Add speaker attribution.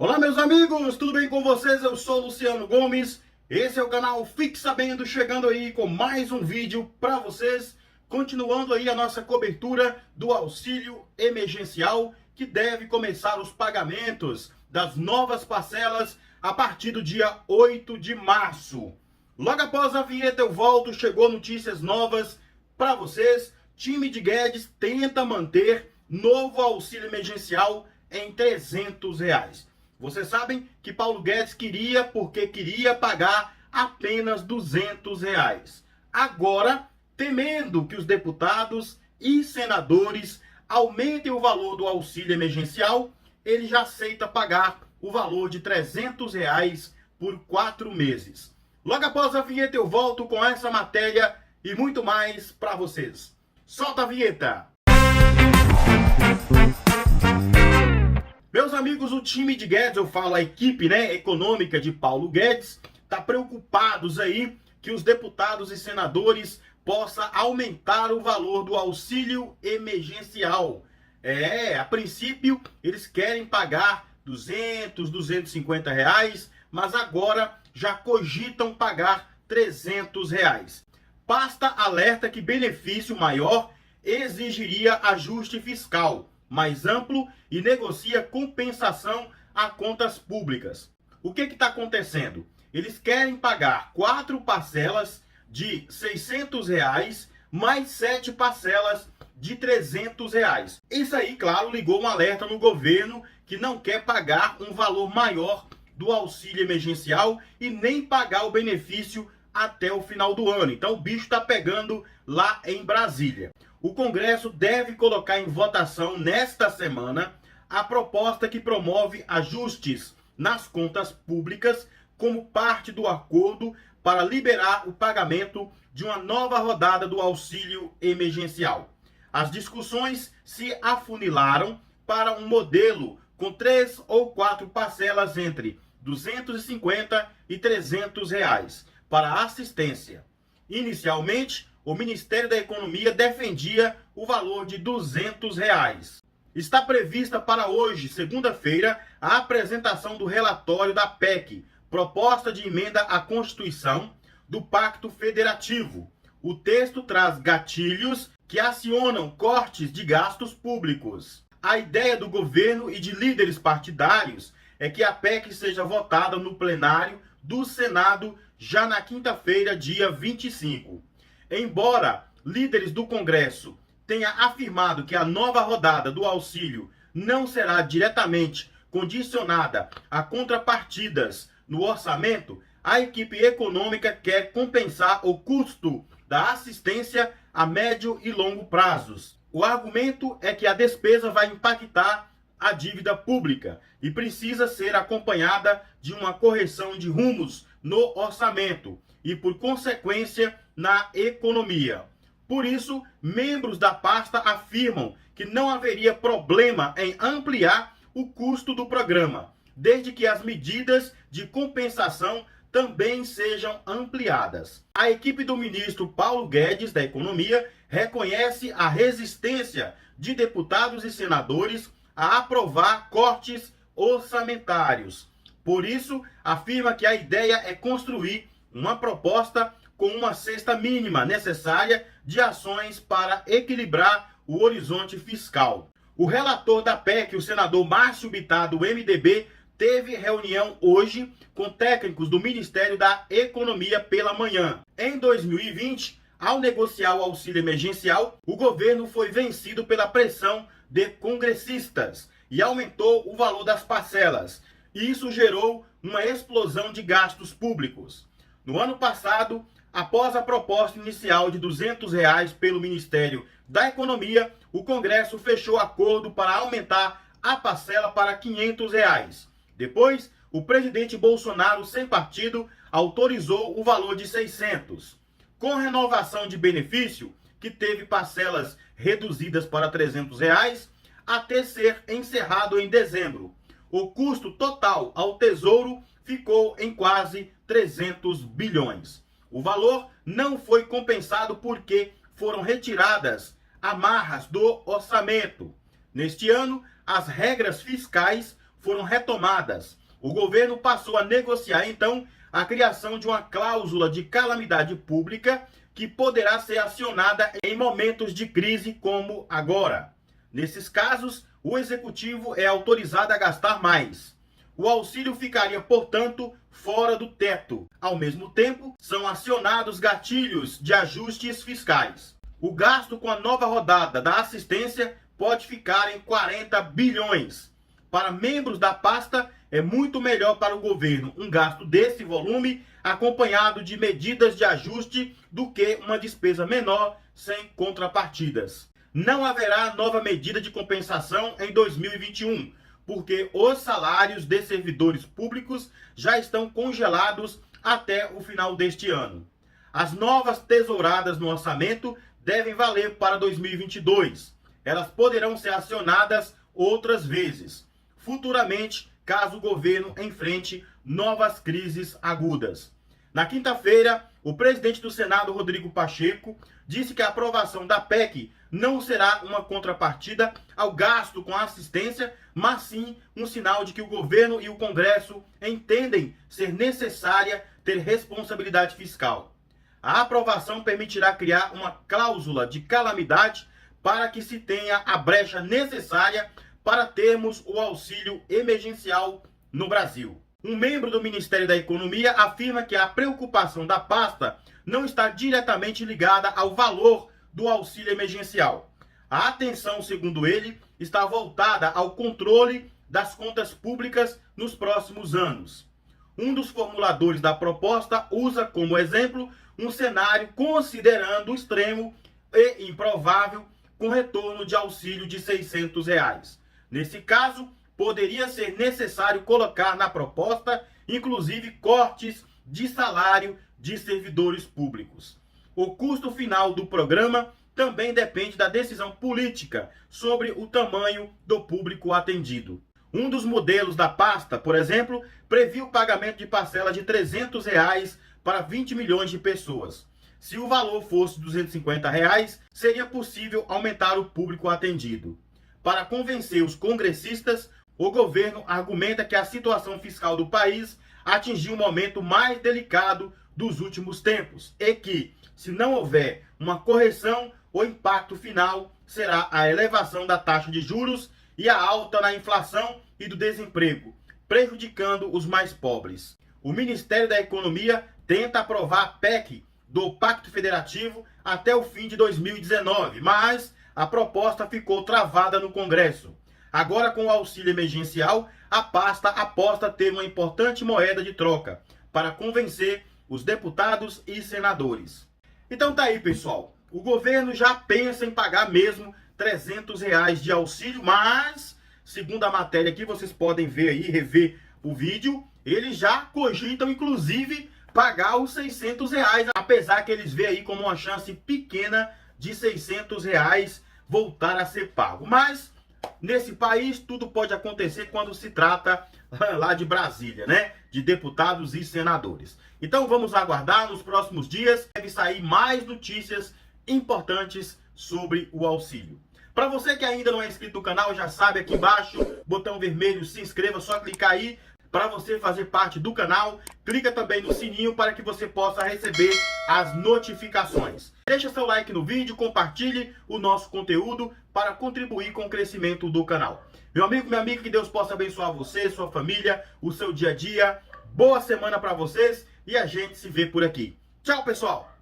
Speaker 1: Olá, meus amigos, tudo bem com vocês? Eu sou Luciano Gomes, esse é o canal Fique Sabendo, chegando aí com mais um vídeo para vocês, continuando aí a nossa cobertura do auxílio emergencial, que deve começar os pagamentos das novas parcelas a partir do dia 8 de março. Logo após a vinheta eu volto, chegou notícias novas para vocês. Time de Guedes tenta manter novo auxílio emergencial em R$300. Vocês sabem que Paulo Guedes queria pagar apenas R$200. Agora, temendo que os deputados e senadores aumentem o valor do auxílio emergencial, ele já aceita pagar o valor de R$300 por 4 meses. Logo após a vinheta eu volto com essa matéria e muito mais para vocês. Solta a vinheta! Meus amigos, o time de Guedes, eu falo a equipe econômica de Paulo Guedes, está preocupados aí que os deputados e senadores possam aumentar o valor do auxílio emergencial. A princípio eles querem pagar R$200, R$250, mas agora já cogitam pagar R$300. Pasta alerta que benefício maior exigiria ajuste fiscal mais amplo e negocia compensação a contas públicas. O que está acontecendo? Eles querem pagar 4 parcelas de R$600 mais 7 parcelas de R$300. Isso aí, claro, ligou um alerta no governo que não quer pagar um valor maior do auxílio emergencial e nem pagar o benefício até o final do ano. Então o bicho está pegando lá em Brasília. O Congresso deve colocar em votação nesta semana a proposta que promove ajustes nas contas públicas como parte do acordo para liberar o pagamento de uma nova rodada do auxílio emergencial. As discussões se afunilaram para um modelo com 3 ou 4 parcelas entre R$250 e R$300 para assistência. Inicialmente, o Ministério da Economia defendia o valor de R$200. Está prevista para hoje, segunda-feira, a apresentação do relatório da PEC, proposta de emenda à Constituição do Pacto Federativo. O texto traz gatilhos que acionam cortes de gastos públicos. A ideia do governo e de líderes partidários é que a PEC seja votada no plenário do Senado já na quinta-feira, dia 25. Embora líderes do Congresso tenham afirmado que a nova rodada do auxílio não será diretamente condicionada a contrapartidas no orçamento, a equipe econômica quer compensar o custo da assistência a médio e longo prazos. O argumento é que a despesa vai impactar a dívida pública e precisa ser acompanhada de uma correção de rumos no orçamento e, por consequência, na economia. Por isso, membros da pasta afirmam que não haveria problema em ampliar o custo do programa, desde que as medidas de compensação também sejam ampliadas. A equipe do ministro Paulo Guedes, da Economia, reconhece a resistência de deputados e senadores a aprovar cortes orçamentários. Por isso, afirma que a ideia é construir uma proposta com uma cesta mínima necessária de ações para equilibrar o horizonte fiscal. O relator da PEC, o senador Márcio Bittar, do MDB, teve reunião hoje com técnicos do Ministério da Economia pela manhã. Em 2020, ao negociar o auxílio emergencial, o governo foi vencido pela pressão de congressistas e aumentou o valor das parcelas. E isso gerou uma explosão de gastos públicos. No ano passado, após a proposta inicial de R$200 pelo Ministério da Economia, o Congresso fechou acordo para aumentar a parcela para R$500. Depois, o presidente Bolsonaro, sem partido, autorizou o valor de R$600. Com renovação de benefício, que teve parcelas reduzidas para R$300, até ser encerrado em dezembro. O custo total ao Tesouro ficou em quase 300 bilhões. O valor não foi compensado porque foram retiradas amarras do orçamento. Neste ano, as regras fiscais foram retomadas. O governo passou a negociar, então, a criação de uma cláusula de calamidade pública que poderá ser acionada em momentos de crise como agora. Nesses casos, o executivo é autorizado a gastar mais. O auxílio ficaria, portanto, fora do teto. Ao mesmo tempo, são acionados gatilhos de ajustes fiscais. O gasto com a nova rodada da assistência pode ficar em 40 bilhões. Para membros da pasta, é muito melhor para o governo um gasto desse volume acompanhado de medidas de ajuste do que uma despesa menor sem contrapartidas. Não haverá nova medida de compensação em 2021, porque os salários de servidores públicos já estão congelados até o final deste ano. As novas tesouradas no orçamento devem valer para 2022. Elas poderão ser acionadas outras vezes, futuramente, caso o governo enfrente novas crises agudas. Na quinta-feira, o presidente do Senado, Rodrigo Pacheco, disse que a aprovação da PEC não será uma contrapartida ao gasto com assistência, mas sim um sinal de que o governo e o Congresso entendem ser necessária ter responsabilidade fiscal. A aprovação permitirá criar uma cláusula de calamidade para que se tenha a brecha necessária para termos o auxílio emergencial no Brasil. Um membro do Ministério da Economia afirma que a preocupação da pasta não está diretamente ligada ao valor do auxílio emergencial. A atenção, segundo ele, está voltada ao controle das contas públicas nos próximos anos. Um dos formuladores da proposta usa como exemplo um cenário considerando extremo e improvável com retorno de auxílio de R$600. Nesse caso, poderia ser necessário colocar na proposta, inclusive, cortes de salário de servidores públicos. O custo final do programa também depende da decisão política sobre o tamanho do público atendido. Um dos modelos da pasta, por exemplo, previa o pagamento de parcela de R$300 para 20 milhões de pessoas. Se o valor fosse R$250, seria possível aumentar o público atendido. Para convencer os congressistas, o governo argumenta que a situação fiscal do país atingiu o momento mais delicado dos últimos tempos e que, se não houver uma correção, o impacto final será a elevação da taxa de juros e a alta na inflação e do desemprego, prejudicando os mais pobres. O Ministério da Economia tenta aprovar a PEC do Pacto Federativo até o fim de 2019, mas a proposta ficou travada no Congresso. Agora, com o auxílio emergencial, a pasta aposta ter uma importante moeda de troca para convencer os deputados e senadores. Então tá aí, pessoal. O governo já pensa em pagar mesmo R$300 de auxílio, mas, segundo a matéria aqui, vocês podem ver aí, rever o vídeo, eles já cogitam, inclusive, pagar os R$600, apesar que eles veem aí como uma chance pequena de R$600 voltar a ser pago. Mas, nesse país, tudo pode acontecer quando se trata lá de Brasília, né? De deputados e senadores. Então vamos aguardar, nos próximos dias deve sair mais notícias importantes sobre o auxílio. Para você que ainda não é inscrito no canal, já sabe, aqui embaixo, botão vermelho, se inscreva, só clicar aí para você fazer parte do canal. Clica também no sininho para que você possa receber as notificações. Deixa seu like no vídeo, compartilhe o nosso conteúdo para contribuir com o crescimento do canal. Meu amigo, minha amiga, que Deus possa abençoar você, sua família, o seu dia a dia. Boa semana para vocês e a gente se vê por aqui. Tchau, pessoal!